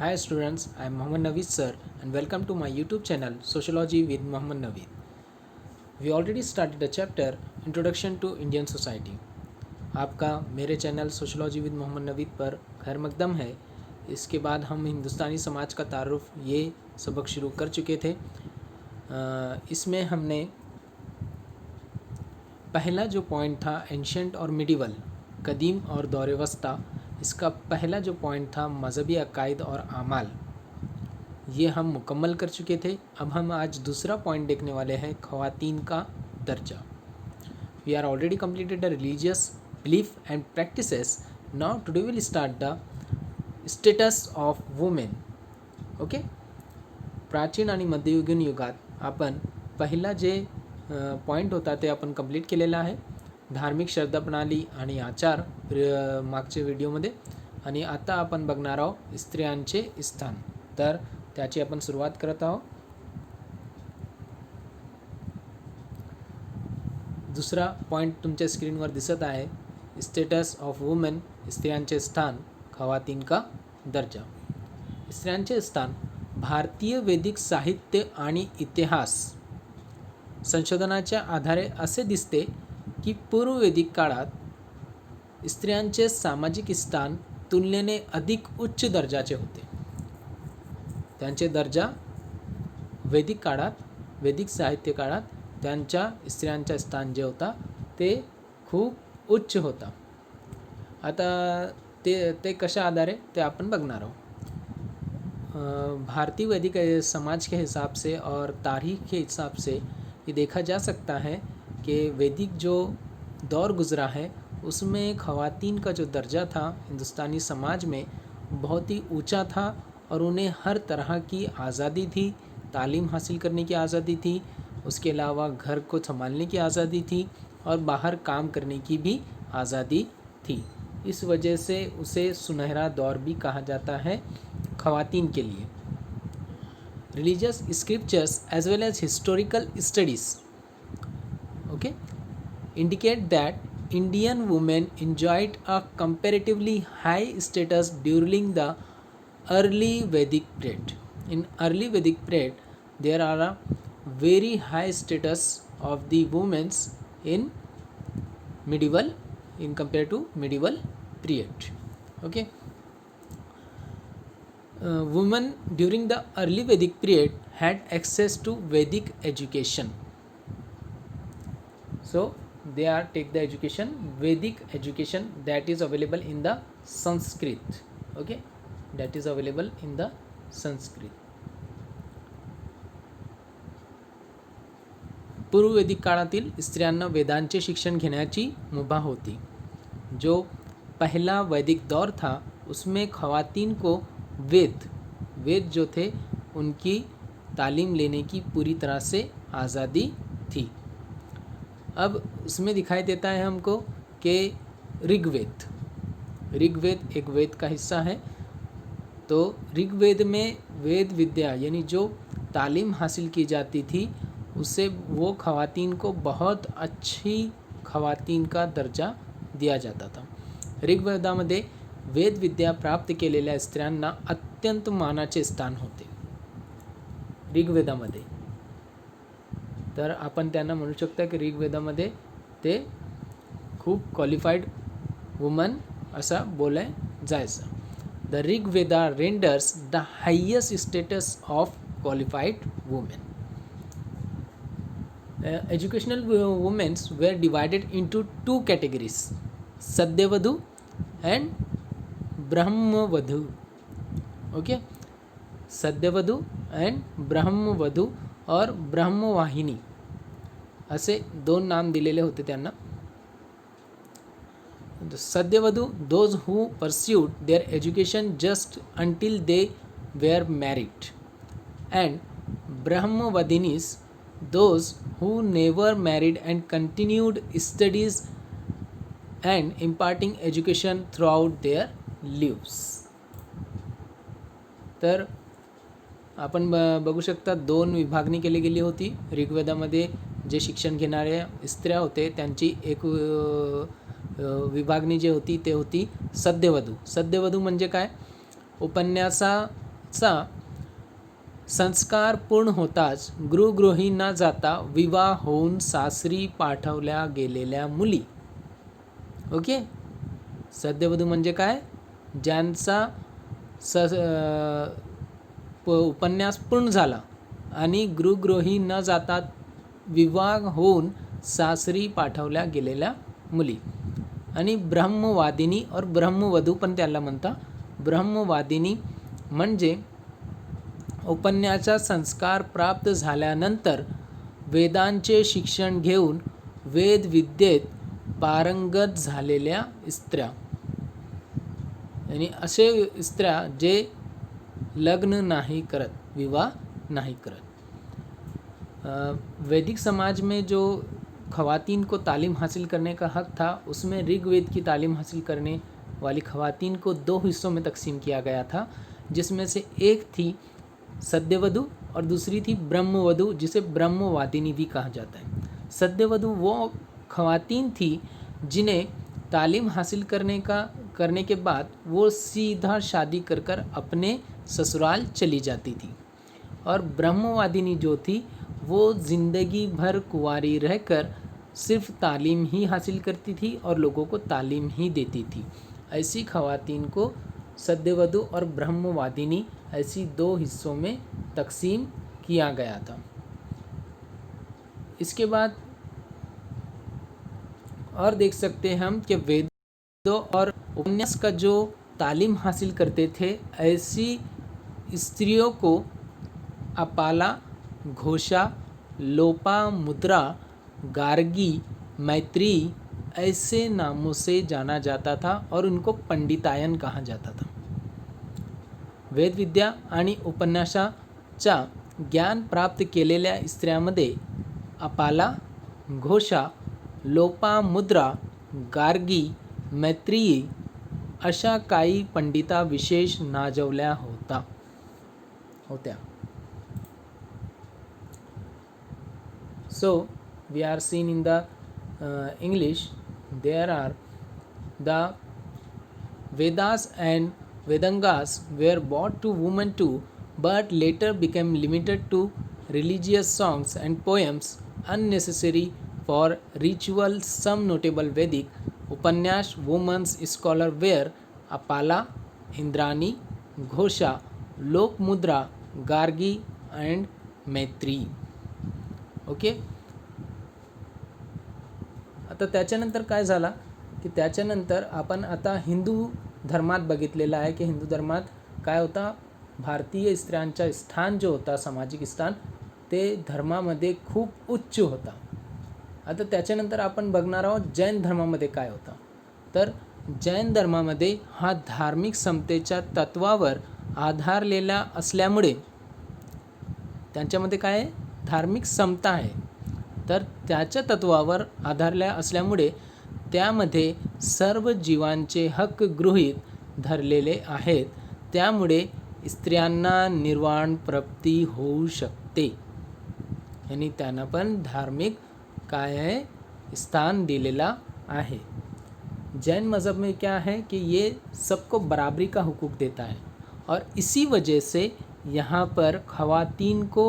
Hi students, I am Mohammad Naveed sir and welcome to my YouTube channel Sociology with Mohammad Naveed. We already started a chapter Introduction to Indian Society. आपका मेरे channel sociology with Mohammad Naveed पर खैर मकदम है। इसके बाद हम हिंदुस्तानी समाज का तारुफ ये सबक शुरू कर चुके थे। इसमें हमने पहला जो पॉइंट था एंशंट और मिडिवल, कदीम और दौर वस्ता, इसका पहला जो पॉइंट था मज़हबी अकायद और आमाल, ये हम मुकम्मल कर चुके थे। अब हम आज दूसरा पॉइंट देखने वाले हैं, ख़वातीन का दर्जा। We are already completed the religious belief and practices. Now today will start the status of women. Okay, प्राचीन आणि मध्ययुगीन युगात आपण पहिला जे पॉईंट होता ते आपण कंप्लीट केलेला आहे. धार्मिक श्रद्धा प्रणाली आणि आचार मागच्या व्हिडिओमध्ये, आणि आता आपण बघणार आहोत स्त्रियांचे स्थान. तर त्याची आपण सुरुवात करत आहोत. दुसरा पॉईंट तुमच्या स्क्रीनवर दिसत आहे, स्टेटस ऑफ वुमेन, स्त्रियांचे स्थान, खवातीन का दर्जा. स्त्रियांचे स्थान भारतीय वैदिक साहित्य आणि इतिहास संशोधनाच्या आधारे असे दिसते की पूर्ववैदिक काळात स्त्रियांचे सामाजिक स्थान तुलनेने अधिक उच्च दर्जाचे होते. त्यांचे दर्जा वैदिक काळात, वैदिक साहित्य काळात त्यांच्या स्त्रियांचा स्थान जे होता ते खूप उच्च होता. आता ते कशा आधारे ते आपण बघणार आहोत. भारतीय वैदिक समाज के हिसाब से और तारीख के हिसाब से ये देखा जा सकता है कि वैदिक जो दौर गुज़रा है उसमें ख़वातीन का जो दर्जा था हिंदुस्तानी समाज में बहुत ही ऊंचा था, और उन्हें हर तरह की आज़ादी थी. तालीम हासिल करने की आज़ादी थी, उसके अलावा घर को संभालने की आज़ादी थी, और बाहर काम करने की भी आज़ादी थी. इस वजह से उसे सुनहरा दौर भी कहा जाता है ख़वातीन के लिए. Religious scriptures as well as historical studies, okay, indicate that Indian women enjoyed a comparatively high status during the early Vedic period. In early Vedic period, there are a very high status of the women in medieval, in compared to medieval period. Okay. Women during the early Vedic period had access to Vedic education. So they are take the education, Vedic education, that is available in the Sanskrit. Okay, that is available in the Sanskrit. पूर्व वैदिक काळातील स्त्रियांना वेदांचे शिक्षण घेण्याची मुभा होती. जो पहला वैदिक दौर था उसमें ख़वातीन को वेद जो थे उनकी तालीम लेने की पूरी तरह से आज़ादी थी. अब उसमें दिखाई देता है हमको कि ऋग्वेद एक वेद का हिस्सा है. तो ऋग्वेद में वेद विद्या यानी जो तालीम हासिल की जाती थी उससे वो ख़वातीन को बहुत अच्छी ख़वातीन का दर्जा दिया जाता था. ऋग्वेदामध्ये वेद विद्या प्राप्त केलेल्या स्त्रियांना अत्यंत मानाचे स्थान होते ऋग्वेदामध्ये. तर आपण त्यांना म्हणू शकता की ऋग्वेदामध्ये ते खूप क्वालिफाईड वुमन असा बोलाय जायचं. The Rigveda renders the highest status of qualified women. Educational womens were divided into 2 categories, Sadyavadhu and Brahmavadhu. Okay, Sadyavadhu and Brahmavadhu और ब्रह्मवाहिनी असे 2 नाम दिलेले होते त्यांना. Sadyavadhu those who pursued their education just until they were married, and ब्रह्मवधिनीस those who never married and continued studies and imparting education throughout their lives. तर आपण बघू शकता 2 विभागणी केली गेली होती. ऋग्वेदामध्ये जे शिक्षण घेणाऱ्या स्त्रिया होते त्यांची एक विभागणी जी होती ते होती सद्यवधू. सद्यवधू म्हणजे काय, उपन्यासा चा संस्कार पूर्ण होताच गृहगृही न जाता विवाह होऊन सासरी पाठवल्या गेलेल्या मुली. ओके. सद्यवधू म्हणजे काय? ज्यांचा उपन्यास पूर्ण झाला आणि गृहगृही न जाता विवाह होऊन सासरी पाठवल्या गेलेल्या मुली. आणि ब्रह्मवादिनी और ब्रह्मवधू पण त्याला म्हणता. ब्रह्मवादिनी म्हणजे उपन्यासाचा संस्कार प्राप्त झाल्यानंतर वेदांचे शिक्षण घेऊन वेदविद्येत पारंगत झालेल्या स्त्रिया. आणि असे स्त्रिया जे लग्न नहीं करत, विवाह नहीं करत. वैदिक समाज में जो ख़वातीन को तालीम हासिल करने का हक़ था, उसमें ऋग्वेद की तालीम हासिल करने वाली ख़वातीन को 2 हिस्सों में तकसीम किया गया था, जिसमें से एक थी सद्यवधू और दूसरी थी ब्रह्मवधू, जिसे ब्रह्मवादिनी भी कहा जाता है. सद्यवधू वो ख़वातीन थी जिन्हें तालीम हासिल करने के बाद वो सीधा शादी कर अपने ससुराल चली जाती थी. और ब्रह्मवादिनी जो थी वो ज़िंदगी भर कुंवारी रहकर सिर्फ तालीम ही हासिल करती थी और लोगों को तालीम ही देती थी. ऐसी ख़वातीन को सद्यवधू और ब्रह्मवादिनी ऐसी 2 हिस्सों में तकसीम किया गया था. इसके बाद और देख सकते हैं हम कि वेदों और उपन्यास का जो तालीम हासिल करते थे, ऐसी स्त्रियों को अपाला, घोषा, लोपामुद्रा, गार्गी, मैत्री ऐसे नामों से जाना जाता था और उनको पंडितायन कहा जाता था. वेदविद्या आणि उपन्यासाचा ज्ञान प्राप्त केलेल्या स्त्रियांमध्ये अपाला, घोषा, लोपामुद्रा, गार्गी, मैत्रेयी अशा काही पंडिता विशेष नाजवल्या होत्या. So we are seen in the English, there are the Vedas and Vedangas were brought to women too, but later became limited to religious songs and poems unnecessary for ritual. Some notable Vedic Upanyas women's scholar were Apala, Indrani, Ghosha, Lopamudra, Gargi and Maitreyi. Okay. आता त्याच्यानंतर काय झाला की त्याच्यानंतर आपण आता हिंदू धर्मात बघितलेलं आहे की हिंदू धर्मात काय होता, भारतीय स्त्रियांचा स्थान जो होता, सामाजिक स्थान, ते धर्मामध्ये खूप उच्च होता. आता त्याच्यानंतर आपण बघणार आहोत जैन धर्मामध्ये काय होता. तर जैन धर्मामध्ये हा धार्मिक समतेच्या तत्वावर आधारलेला असल्यामुळे त्यांच्यामध्ये काय आहे, धार्मिक समता आहे. तर त्याच्या तत्वावर आधारल्या असल्यामुळे त्यामध्ये सर्व जीवांचे हक्क गृहीत धरलेले आहेत. त्यामुळे स्त्रियांना निर्वाण प्राप्ती होऊ शकते आणि त्यांना पण धार्मिक काय आहे, स्थान दिलेला आहे. जैन मज़हब में क्या है कि ये सबको बराबरी का हुकूक देता है और इसी वजह से यहाँ पर ख़वातीन को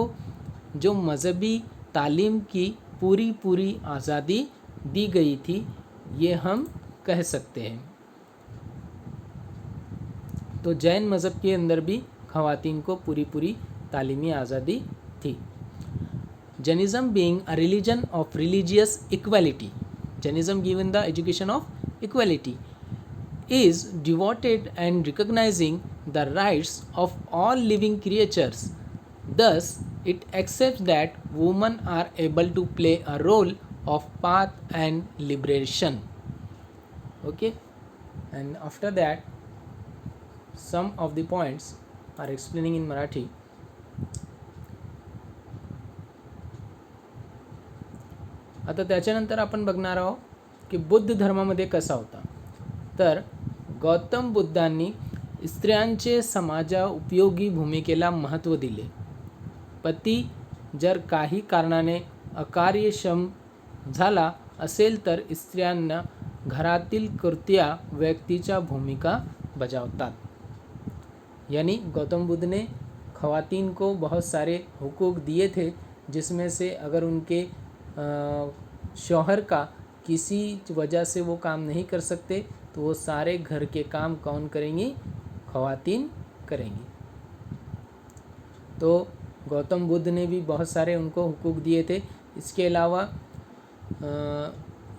जो मज़हबी तालीम की पूरी आज़ादी दी गई थी, ये हम कह सकते हैं. तो जैन मज़हब के अंदर भी ख़वातीन को पूरी तालीमी आज़ादी थी. Jainism being a religion of religious equality, Jainism given the education of equality is devoted and recognizing the rights of all living creatures. Thus, it accepts that women are able to play a role of path and liberation. Okay, and after that, some of the points are explaining in Marathi. आता त्याच्यानंतर आपण बघणार आहोत की बुद्ध धर्मामध्ये कसा होता. तर गौतम बुद्धांनी स्त्रियांचे समाजा उपयोगी भूमिकेला महत्त्व दिले. पती जर काही कारणाने अकार्यक्षम झाला असेल तर स्त्रियांना घरातील कर्त्या व्यक्तीच्या भूमिका बजावतात. यानी गौतम बुद्ध ने ख़वातीन को बहुत सारे हुकूक दिए थे, जिसमें से अगर उनके शौहर का किसी वजह से वो काम नहीं कर सकते तो वो सारे घर के काम कौन करेंगी? ख़वातीन करेंगी। तो गौतम बुद्ध ने भी बहुत सारे उनको हुकूक दिए थे। इसके अलावा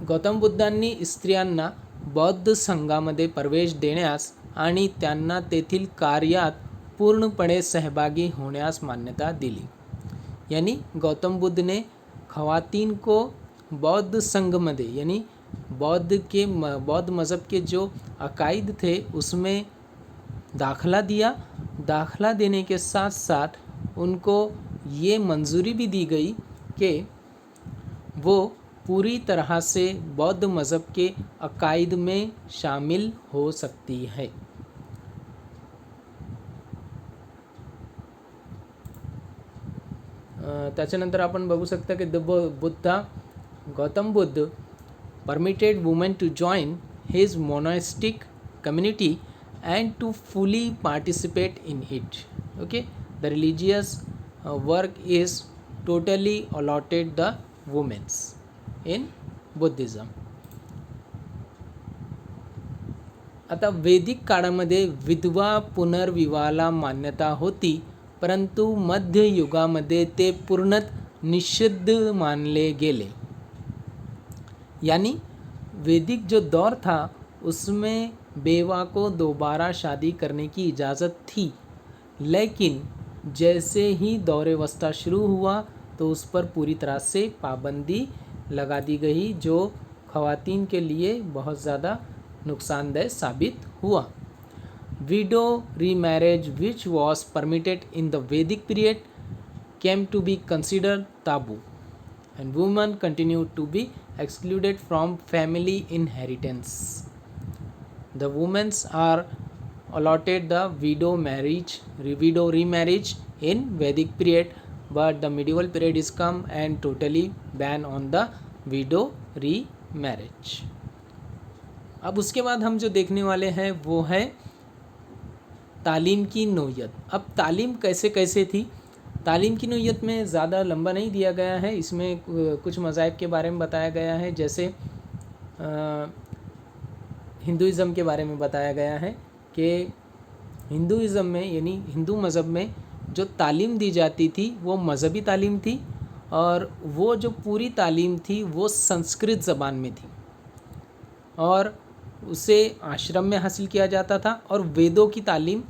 गौतम बुद्धांनी स्त्रियांना बौद्ध संघामध्ये प्रवेश देण्यास आणि त्यांना तेथील कार्यात पूर्णपणे सहभागी होण्यास मान्यता दिली। यानी गौतम बुद्ध ने ख़वातीन को बौद्ध संघ में, यानी बौद्ध मज़हब के जो अकायद थे उसमें दाखला दिया। दाखला देने के साथ साथ उनको ये मंजूरी भी दी गई कि वो पूरी तरह से बौद्ध मज़हब के अकायद में शामिल हो सकती है। त्याच्यानंतर आपण बघू शकता की Gautam Buddha permitted women to join his monastic community and to fully participate in it. Okay, the religious work is totally allotted the women's in Buddhism. आता वैदिक काळामध्ये विधवा पुनर्विवाहाला मान्यता होती, परंतु मध्य युगामध्ये ते पूर्णतः निषिद्ध मानले गेले। यानी वैदिक जो दौर था उसमें बेवा को दोबारा शादी करने की इजाज़त थी, लेकिन जैसे ही दौर-ए-वस्ता शुरू हुआ तो उस पर पूरी तरह से पाबंदी लगा दी गई, जो ख़वातीन के लिए बहुत ज़्यादा नुकसानदेह साबित हुआ। Widow remarriage which was permitted in the Vedic period came to be considered taboo and women continued to be excluded from family inheritance. The women are allotted the widow remarriage in Vedic period, but the medieval period is come and totally ban on the widow remarriage. अब उसके बाद हम जो देखने वाले हैं वो है तालीम की नौयत। अब तालीम कैसे कैसे थी? तालीम की नौयत में ज़्यादा लंबा नहीं दिया गया है, इसमें कुछ मज़ाहिब के बारे में बताया गया है। जैसे हिंदुइज़म के बारे में बताया गया है कि हिंदुइज़म में, यानी हिंदू मज़हब में जो तालीम दी जाती थी वो मज़हबी तालीम थी, और वो जो पूरी तालीम थी वो संस्कृत ज़बान में थी, और उसे आश्रम में हासिल किया जाता था, और वेदों की तालीम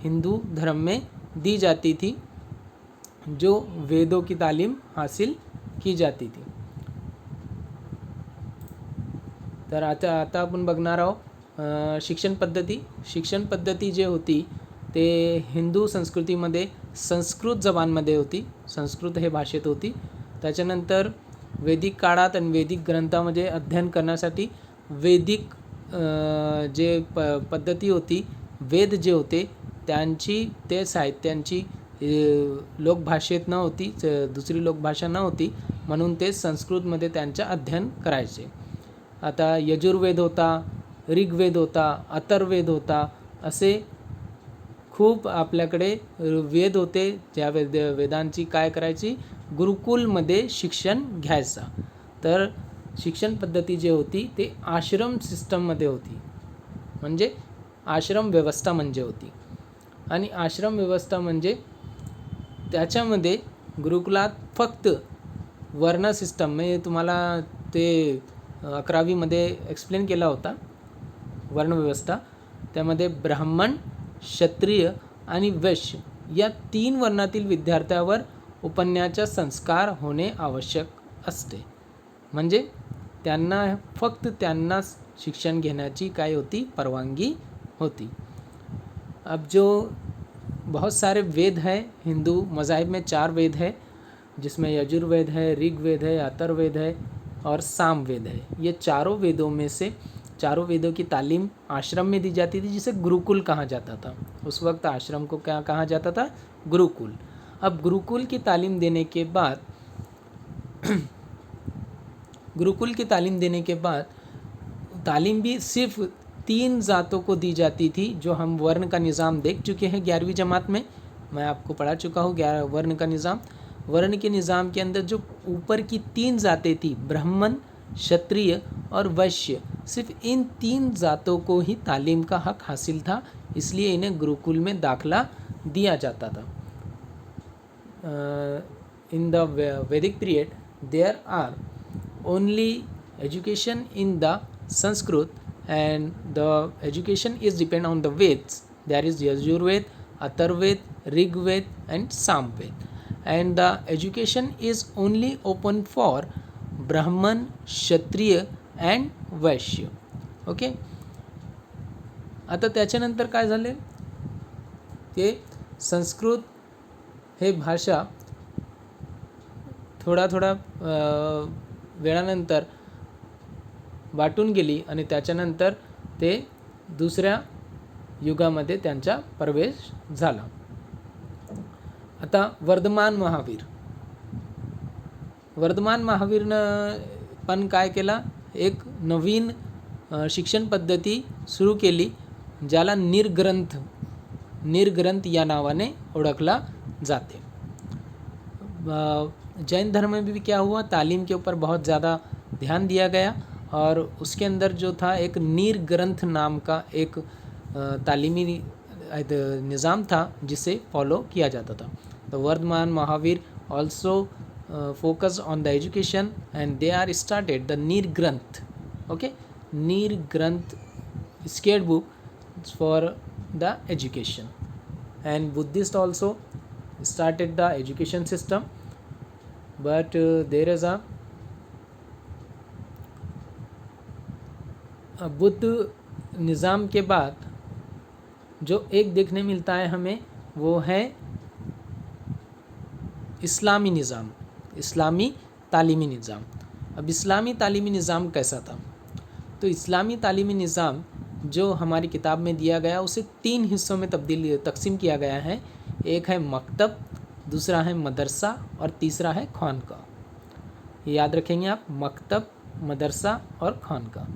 हिंदू धर्म में दी जाती थी, जो वेदों की तालीम हासिल की जाती थी। तर आता आपण बघणार आहोत शिक्षण पद्धती। शिक्षण पद्धती जे होती ते हिंदू संस्कृतीमध्ये संस्कृत जबानमध्ये होती, संस्कृत हे भाषेत होती। त्याच्यानंतर वैदिक काळात आणि वैदिक ग्रंथामध्ये अध्ययन करण्यासाठी वैदिक जे पद्धती होती, वेद जे होते त्यांची, ते साहित्यांची लोकभाषेत न होती, दुसरी लोकभाषा न होती, म्हणून ते संस्कृतमध्ये त्यांचे अध्ययन करायचे। आता यजुर्वेद होता, ऋग्वेद होता, अथर्ववेद होता, असे खूप आपल्याकडे वेद होते। ज्या वेदांची काय करायची? गुरुकुलमध्ये शिक्षण घ्यायचा। तर शिक्षण पद्धती जे होती ते आश्रम सिस्टममध्ये होती, म्हणजे आश्रम व्यवस्था म्हणजे होती। आणि आश्रम व्यवस्था म्हणजे त्याच्यामध्ये गुरुकुलात फक्त वर्ण सिस्टम, म्हणजे तुम्हाला ते 11वीमध्ये एक्सप्लेन केला होता वर्णव्यवस्था। त्यामध्ये ब्राह्मण, क्षत्रिय आणि वैश्य या 3 वर्णातील विद्यार्थ्यावर उपनयनाचा संस्कार होणे आवश्यक असते, म्हणजे त्यांना फक्त त्यांनाच शिक्षण घेण्याची काय होती? परवानगी होती। अब जो बहुत सारे वेद हैं, हिंदू मज़ाहिब में 4 वेद है, जिसमें यजुर्वेद है, ऋग्वेद है, अथर्ववेद है और सामवेद है। ये चारों वेदों में से, चारों वेदों की तालीम आश्रम में दी जाती थी, जिसे गुरुकुल कहा जाता था। उस वक्त आश्रम को क्या कहा जाता था? गुरुकुल। अब गुरुकुल की तालीम देने के बाद गुरुकुल की तालीम देने के बाद तालीम भी सिर्फ 3 जातों को दी जाती थी, जो हम वर्ण का निज़ाम देख चुके हैं 11वीं जमात में, मैं आपको पढ़ा चुका हूँ 11 वर्ण का निज़ाम। वर्ण के निज़ाम के अंदर जो ऊपर की 3 जातें थी, ब्राह्मण, क्षत्रिय और वैश्य, सिर्फ इन 3 जातों को ही तालीम का हक हासिल था, इसलिए इन्हें गुरुकुल में दाखला दिया जाता था। In the Vedic period there are only education in the Sanskrit, and the education is depend on the Veds. There is Yajurved, Atharvaved, Rigved and Samved, and the education is only open for Brahman, Kshatriya and Vaishya. Okay, आता त्याच्यानंतर काय झाले, ते संस्कृत हे भाषा थोडा थोडा वेळानंतर वाटून गेली आणि त्याच्यानंतर ते दुसऱ्या युगामध्ये त्यांचा प्रवेश झाला. आता वर्धमान महावीरनं पण काय केला, एक नवीन शिक्षण पद्धती सुरू केली, ज्याला निर्ग्रंथ या नावाने ओळखला जाते. जैन धर्म में भी क्या हुआ, तालीम के ऊपर बहुत ज़्यादा ध्यान दिया गया, और उसके अंदर जो था एक निर्ग्रंथ नाम का एक तालीमी निज़ाम था जिसे फॉलो किया जाता था. The Vardhaman Mahavir also focus on the education and they are started the Nirgranth. Okay, Nirgranth स्केट book for the education, and Buddhist also started the education system, but there is a Buddha निज़ाम के बाद जो एक देखने मिलता है हमें, वो है इस्लामी निज़ाम, इस्लामी तालीमी निज़ाम. अब इस्लामी तालीमी निज़ाम कैसा था, तो इस्लामी तालीमी निज़ाम जो हमारी किताब में दिया गया उसे 3 हिस्सों में तकसीम किया गया है. एक है मकतब, दूसरा है मदरसा और तीसरा है खानका. याद रखेंगे आप, मकतब, मदरसा और खानका.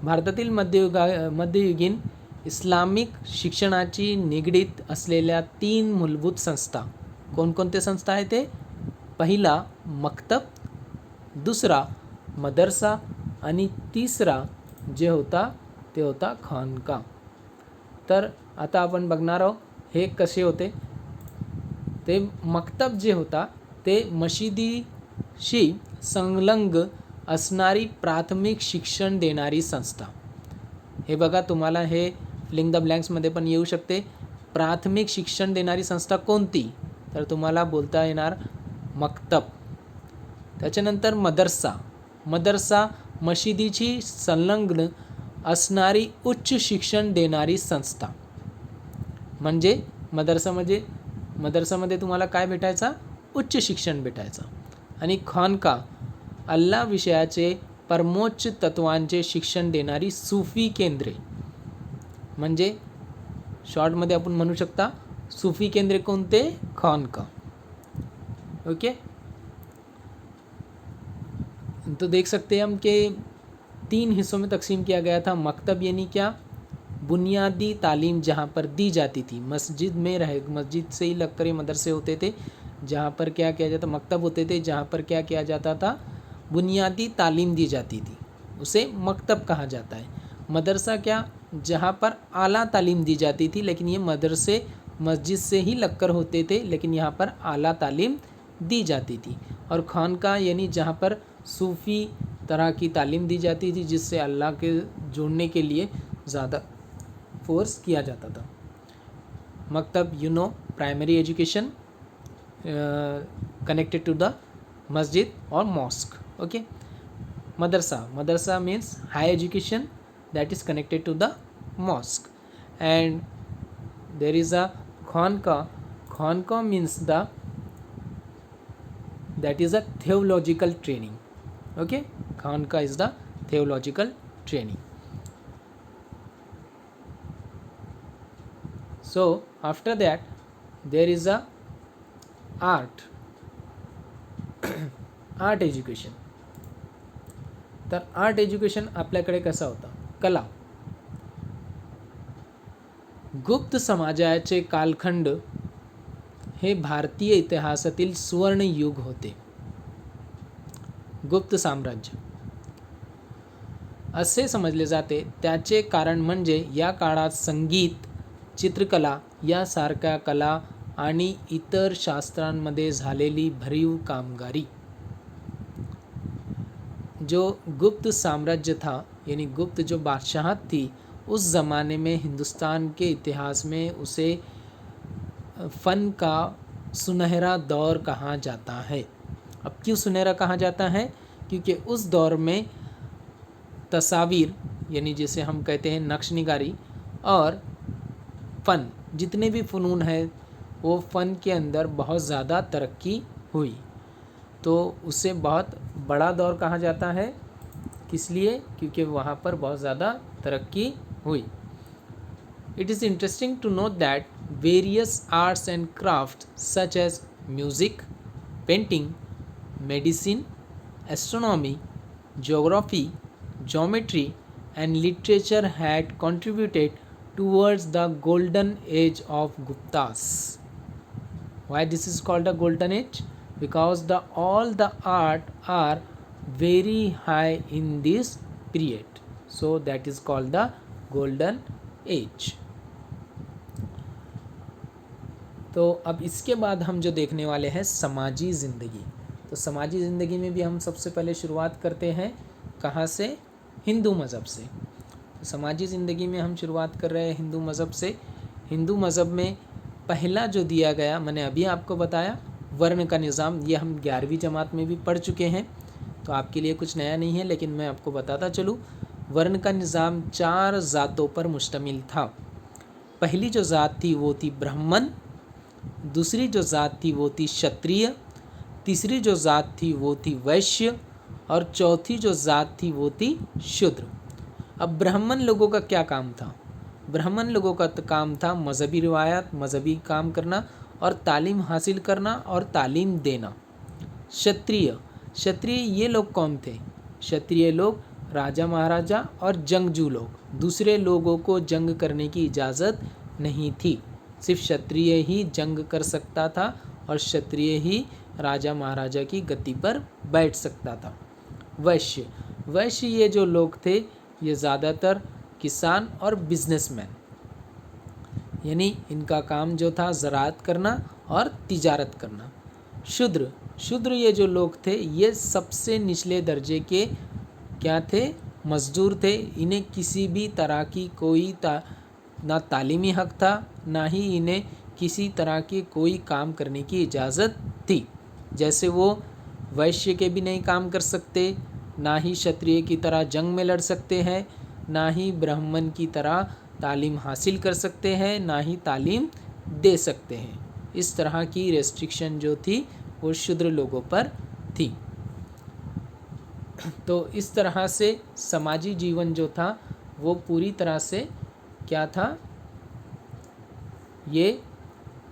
भारतातील मध्ययुगीन इस्लामिक शिक्षणाची निगडीत असलेल्या 3 मूलभूत संस्था कोणकोणते संस्था आहेत ते, पहिला मकतब, दुसरा मदरसा आणि तिसरा जे होता ते होता खानका. तर आता आपण बघणार आहोत हे कसे होते. ते मकतब जे होता ते मशिदीशी संलग्न असणारी प्राथमिक शिक्षण देणारी संस्था. हे बघा, तुम्हाला हे फिलिंग द ब्लँक्समध्ये पण येऊ शकते. प्राथमिक शिक्षण देणारी संस्था कोणती, तर तुम्हाला बोलता येणार मकतब. त्याच्यानंतर मदरसा, मदरसा मशिदीची संलग्न असणारी उच्च शिक्षण देणारी संस्था. म्हणजे मदरसामध्ये तुम्हाला काय भेटायचा, उच्च शिक्षण भेटायचं. आणि खानका अल्लाह विषयाचे परमोच्च तत्वांचे शिक्षण देणारी सूफी केंद्रे. म्हणजे शॉर्टमध्ये आपण म्हणू शकता सूफी केंद्रे कोणते, खानका. ओके, तो देख सकते हैं हम कि 3 हिस्सों में तकसीम किया गया था. मकतब यानी क्या, बुनियादी तालीम जहाँ पर दी जाती थी, मस्जिद से ही लगकर मदरसे होते थे, जहाँ पर क्या किया जाता, मकतब होते थे जहाँ पर क्या किया जाता था, बुनियादी तालीम दी जाती थी, उसे मकतब कहा जाता है. मदरसा क्या, जहाँ पर आला तालीम दी जाती थी, लेकिन ये मदरसे मस्जिद से ही लगकर होते थे, लेकिन यहाँ पर आला तालीम दी जाती थी. और खानका यानी जहाँ पर सूफ़ी तरह की तालीम दी जाती थी, जिससे अल्लाह के जोड़ने के लिए ज़्यादा फोर्स किया जाता था. Maktab, primary education connected to the masjid और mosque. Okay, madrasa means high education that is connected to the mosque. And there is a khanqa means that is a theological training. Okay, khanqa is the theological training. So after that there is a art education. तर art education आपल्याकडे कसं होतं, कला. गुप्त समाजाचे कालखंड हे भारतीय इतिहासातील सुवर्ण युग होते. गुप्त साम्राज्य असे समजले जाते. त्याचे कारण म्हणजे या काळात संगीत, चित्रकला यासारख्या कला आणि इतर शास्त्रांमध्ये झालेली भरीव कामगिरी. जो गुप्त साम्राज्य था यानी गुप्त जो बादशाहत थी, उस ज़माने में हिंदुस्तान के इतिहास में उसे फ़न का सुनहरा दौर कहा जाता है. अब क्यों सुनहरा कहा जाता है? क्योंकि उस दौर में तस्वीर यानी जिसे हम कहते हैं नक्श निगारी और फ़न, जितने भी फ़नून हैं वो फ़न के अंदर बहुत ज़्यादा तरक्की हुई, तो उसे बहुत बड़ा दौर कहा जाता है. किस लिए? क्योंकि वहाँ पर बहुत ज़्यादा तरक्की हुई. It is interesting to note that various arts and crafts such as music, painting, medicine, astronomy, geography, geometry, and literature had contributed towards the golden age of Guptas. Why this is called a golden age? Because all the art are very high in this period. So that is called the golden age. तो अब इसके बाद हम जो देखने वाले हैं समाजी ज़िंदगी. तो समाजी ज़िंदगी में भी हम सबसे पहले शुरुआत करते हैं कहाँ से? हिंदू मज़हब से. तो समाजी ज़िंदगी में हम शुरुआत कर रहे हैं हिंदू मज़हब से. हिंदू मज़हब में पहला जो दिया गया, मैंने अभी आपको बताया, वर्ण का निज़ाम. ये हम 11वीं जमात में भी पढ़ चुके हैं, तो आपके लिए कुछ नया नहीं है, लेकिन मैं आपको बताता चलूँ. वर्ण का निज़ाम 4 ज़ातों पर मुश्तमिल था. पहली जो ज़ात थी वो थी ब्राह्मण, दूसरी जो ज़ात थी वो थी क्षत्रिय, तीसरी जो ज़ात थी वो थी वैश्य, और चौथी जो ज़ात थी वो थी शूद्र. अब ब्राह्मण लोगों का क्या काम था? ब्राह्मण लोगों का काम था मजहबी रिवायात, मजहबी काम करना और तालीम हासिल करना और तालीम देना. क्षत्रिय ये लोग कौन थे? क्षत्रिय लोग राजा महाराजा और जंगजू लोग. दूसरे लोगों को जंग करने की इजाज़त नहीं थी. सिर्फ क्षत्रिय ही जंग कर सकता था और क्षत्रिय ही राजा महाराजा की गद्दी पर बैठ सकता था. वैश्य ये जो लोग थे ये ज़्यादातर किसान और बिजनेसमैन, यानी इनका काम जो था ज़राअत करना और तिजारत करना. शूद्र ये जो लोग थे ये सबसे निचले दर्जे के क्या थे? मज़दूर थे. इन्हें किसी भी तरह की कोई ना तालीमी हक़ था, ना ही इन्हें किसी तरह के कोई काम करने की इजाज़त थी. जैसे वो वैश्य के भी नहीं काम कर सकते, ना ही क्षत्रिय की तरह जंग में लड़ सकते हैं, ना ही ब्राह्मण की तरह तालीम हासिल कर सकते हैं, ना ही तालीम दे सकते हैं. इस तरह की रेस्ट्रिक्शन जो थी वो शूद्र लोगों पर थी. तो इस तरह से समाजी जीवन जो था वो पूरी तरह से क्या था? ये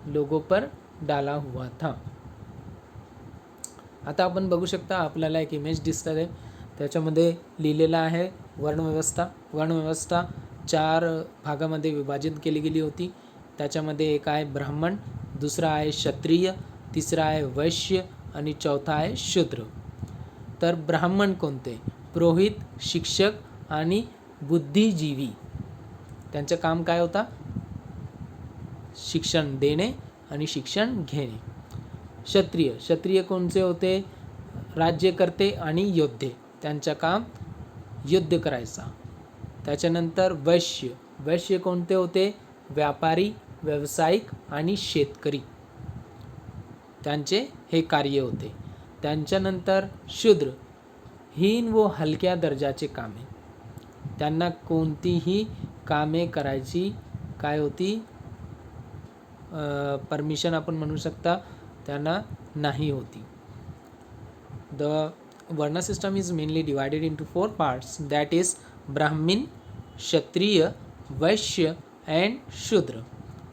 लोगों पर डाला हुआ था. आता आपण बघू शकता, आपल्याला एक इमेज दिसत आहे, त्याच्यामध्ये लिहिलेलं आहे वर्णव्यवस्था 4 भागामध्ये विभाजित केली गेली होती. त्याच्यामध्ये एक आहे ब्राह्मण, दुसरा आहे क्षत्रिय, तिसरा आहे वैश्य आणि चौथा आहे शूद्र. तर ब्राह्मण कोणते? पुरोहित, शिक्षक आणि बुद्धिजीवी. त्यांचं काम काय होता? शिक्षण देणे आणि शिक्षण घेणे. क्षत्रिय कोणते होते? राज्यकर्ते आणि योद्धे. त्यांचं काम युद्ध करायचा. त्याच्यानंतर वैश्य कोणते होते? व्यापारी, व्यावसायिक आणि शेतकरी. त्यांचे हे कार्य होते. त्यांच्यानंतर शूद्र, हीन व हलक्या दर्जाचे कामे. त्यांना कोणतीही कामे करायची काय होती? परमिशन आपण म्हणू शकता त्यांना नाही होती. The varna system is mainly divided into 4 parts, that is Brahmin, Kshatriya, Vaishya and Shudra.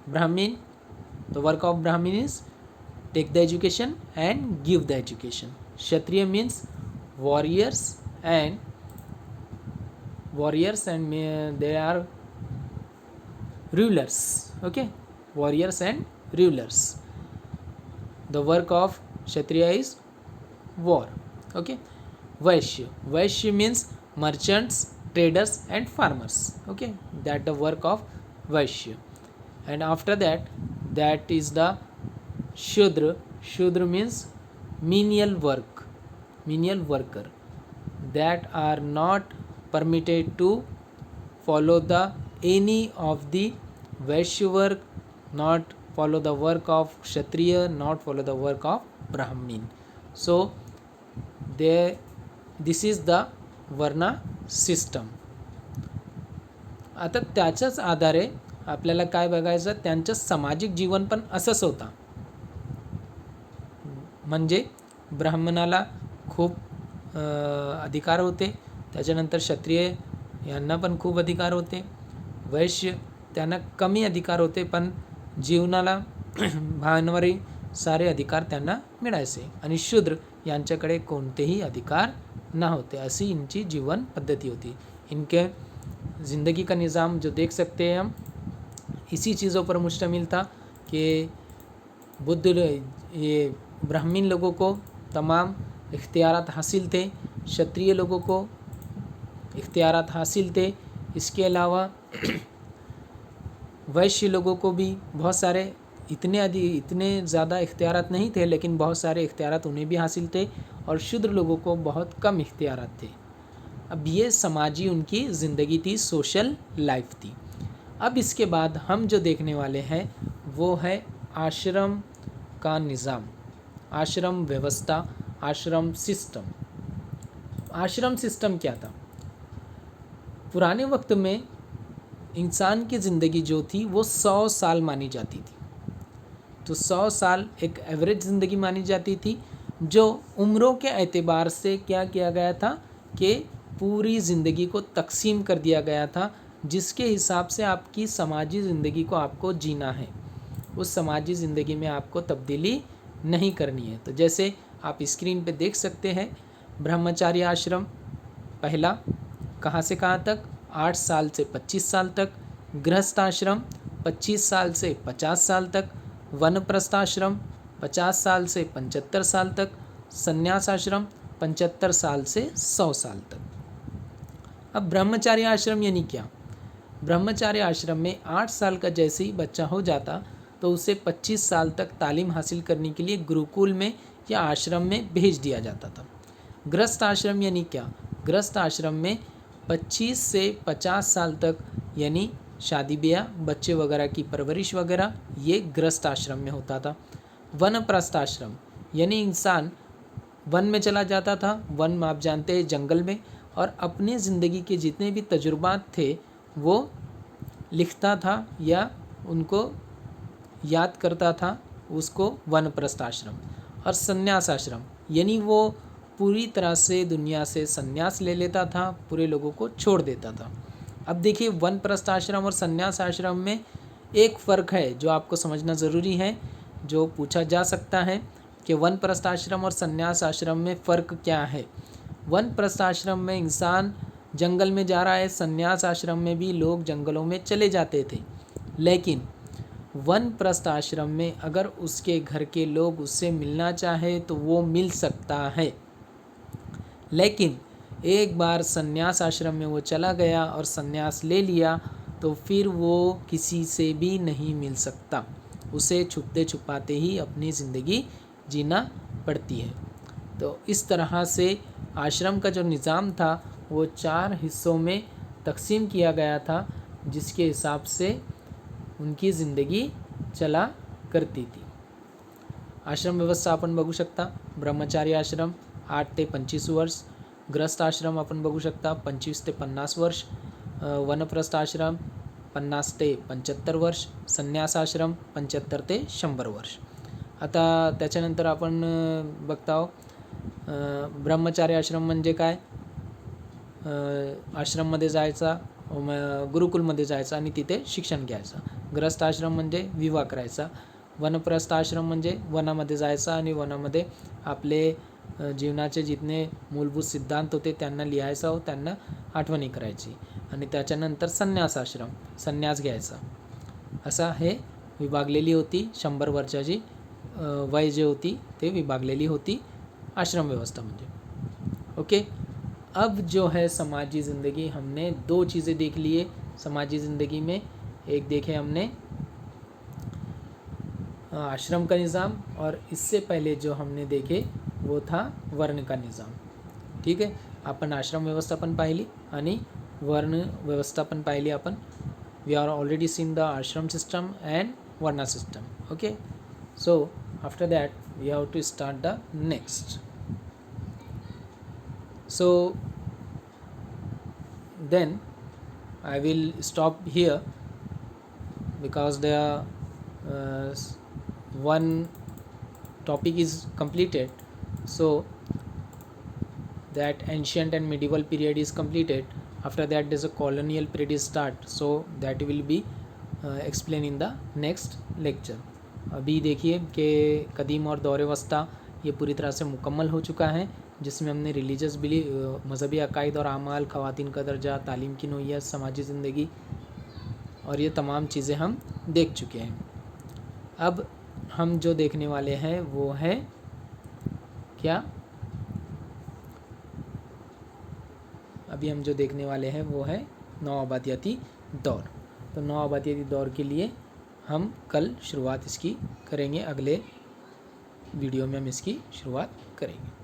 Brahmin, the work of Brahmin is take the education and give the education. Kshatriya means warriors and they are rulers. Okay, warriors and rulers. The work of kshatriya is war. Okay, vaishya means merchants, traders and farmers. Okay, that the work of vaishya. And after that, that is the shudra means menial worker, that are not permitted to follow the any of the vaishya work, not follow the work of kshatriya, not follow the work of brahmin. So this is the varna system. आता त्याच्याच आधारे आपल्याला काय बघायचं, त्यांचं सामाजिक जीवन पण असंच होता. म्हणजे ब्राह्मणाला खूप अधिकार होते, त्याच्यानंतर क्षत्रिय यांना पण खूप अधिकार होते, वैश्य त्यांना कमी अधिकार होते, पण जीवनाला भावणारे सारे अधिकार त्यांना मिळायचे, आणि शूद्र यांच्याकडे कोणतेही अधिकार न होते. अशी इनकी जीवन पद्धति होती. इनके ज़िंदगी का निज़ाम जो देख सकते हैं हम, इसी चीज़ों पर मुश्तमिल था कि बुद्ध ये ब्राह्मण लोगों को तमाम इख्तियारात हासिल थे, क्षत्रिय लोगों को इख्तियारात हासिल थे. इसके अलावा वैश्य लोगों को भी बहुत सारे इतने ज़्यादा इख्तियारात नहीं थे, लेकिन बहुत सारे इख्तियारात उन्हें भी हासिल थे, और शूद्र लोगों को बहुत कम इख्तियारात थे. अब ये समाजी उनकी ज़िंदगी थी, सोशल लाइफ थी. अब इसके बाद हम जो देखने वाले हैं वो है आश्रम का निज़ाम, आश्रम व्यवस्था, आश्रम सिस्टम. आश्रम सिस्टम क्या था? पुराने वक्त में इंसान की ज़िंदगी जो थी वो 100 साल मानी जाती थी. तो 100 साल एक एवरेज ज़िंदगी मानी जाती थी, जो उम्रों के एतबार से क्या किया गया था कि पूरी ज़िंदगी को तकसीम कर दिया गया था, जिसके हिसाब से आपकी समाजी ज़िंदगी को आपको जीना है, उस समाजी ज़िंदगी में आपको तब्दीली नहीं करनी है. तो जैसे आप स्क्रीन पे देख सकते हैं, ब्रह्मचार्य आश्रम पहला, कहाँ से कहाँ तक? 8 साल से 25 साल तक. गृहस्थ आश्रम 25 साल से 50 साल तक. वनप्रस्थ आश्रम 50 साल से 75 साल तक. संन्यास आश्रम 75 साल से 100 साल तक. अब ब्रह्मचार्य आश्रम यानी क्या? ब्रह्मचार्य आश्रम में 8 साल का जैसे ही बच्चा हो जाता तो उसे 25 साल तक तालीम हासिल करने के लिए गुरुकुल में या आश्रम में भेज दिया जाता था. गृहस्थ आश्रम यानी क्या? गृहस्थ आश्रम में 25 से 50 साल तक यानी शादी ब्याह, बच्चे वगैरह की परवरिश वगैरह, ये गृहस्थ आश्रम में होता था. वनप्रस्थ आश्रम यानी इंसान वन में चला जाता था. वन में आप जानते हैं जंगल में, और अपनी ज़िंदगी के जितने भी तजुर्बात थे वो लिखता था या उनको याद करता था, उसको वनप्रस्थ आश्रम. और संन्यास आश्रम यानी वो पूरी तरह से दुनिया से संन्यास ले लेता था, पूरे लोगों को छोड़ देता था. अब देखिए, वनप्रस्थ आश्रम और संन्यास आश्रम में एक फ़र्क है जो आपको समझना ज़रूरी है, जो पूछा जा सकता है कि वनप्रस्थ आश्रम और संन्यास आश्रम में फ़र्क क्या है. वनप्रस्थ आश्रम में इंसान जंगल में जा रहा है, संन्यास आश्रम में भी लोग जंगलों में चले जाते थे, लेकिन वनप्रस्थ आश्रम में अगर उसके घर के लोग उससे मिलना चाहे तो वो मिल सकता है. लेकिन एक बार संन्यास आश्रम में वो चला गया और संन्यास ले लिया तो फिर वो किसी से भी नहीं मिल सकता, उसे छुपते छुपाते ही अपनी ज़िंदगी जीना पड़ती है. तो इस तरह से आश्रम का जो निज़ाम था वो 4 हिस्सों में तकसीम किया गया था, जिसके हिसाब से उनकी ज़िंदगी चला करती थी. आश्रम व्यवस्था आपण बघू शकता. ब्रह्मचारी आश्रम 8 ते 25 वर्ष, गृहस्थ आश्रम आपण बघू शकता 25 ते 50 वर्ष, वनप्रस्थ आश्रम 50 ते 75 वर्ष, संन्यास आश्रम 75 ते 100 वर्ष. आता त्याच्यानंतर आपण बघता आहोत ब्रह्मचारी आश्रम म्हणजे काय. आश्रममध्ये जायचा, गुरुकुलमध्ये जायचा आणि तिथे शिक्षण घ्यायचं. गृहस्थ आश्रम म्हणजे विवाह करायचा. वनप्रस्थ आश्रम म्हणजे वनामध्ये जायचा आणि वनामध्ये आपले जीवनाचे जितने मूलभूत सिद्धांत होते त्यांना लिहायचा व त्यांना आठवणी करायची. आणि त्याच्यानंतर संन्यास आश्रम, संन्यास घ्यायचा. असा हे विभागलेली होती 100 वर्षाची वय जे होती ते विभागलेली होती आश्रम व्यवस्था म्हणजे। ओके, अब जो है समाजी ज़िंदगी, हमने 2 चीज़ें देख लिए समाजी ज़िंदगी में। एक देखे हमने आश्रम का निज़ाम, और इससे पहले जो हमने देखे वो था वर्ण का निज़ाम। ठीक आहे, आपण आश्रम व्यवस्था पण पाहिली आणि वर्ण व्यवस्था पण पाहिली आपण. We are already seen the ashram system and varna system. Okay, so after that we have to start the next. So then I will stop here because the one topic is completed. So that ancient and medieval period is completed. After that there's a colonial period is start. So that will be explained in the next lecture. अभी देखिए कि कदीम और दौर वस्ता ये पूरी तरह से मुकम्मल हो चुका है, जिसमें हमने रिलीजियस बिलीफ, मज़हबी अकायद और आमाल, ख़वातीन का दर्जा, तालीम की नोयत, समाजी ज़िंदगी और ये तमाम चीज़ें हम देख चुके हैं. अब हम जो देखने वाले हैं वो है क्या, अभी हम जो देखने वाले हैं वो है नौआबादियाती दौर. तो नौआबादियाती दौर के लिए हम कल शुरुआत इसकी करेंगे, अगले वीडियो में हम इसकी शुरुआत करेंगे.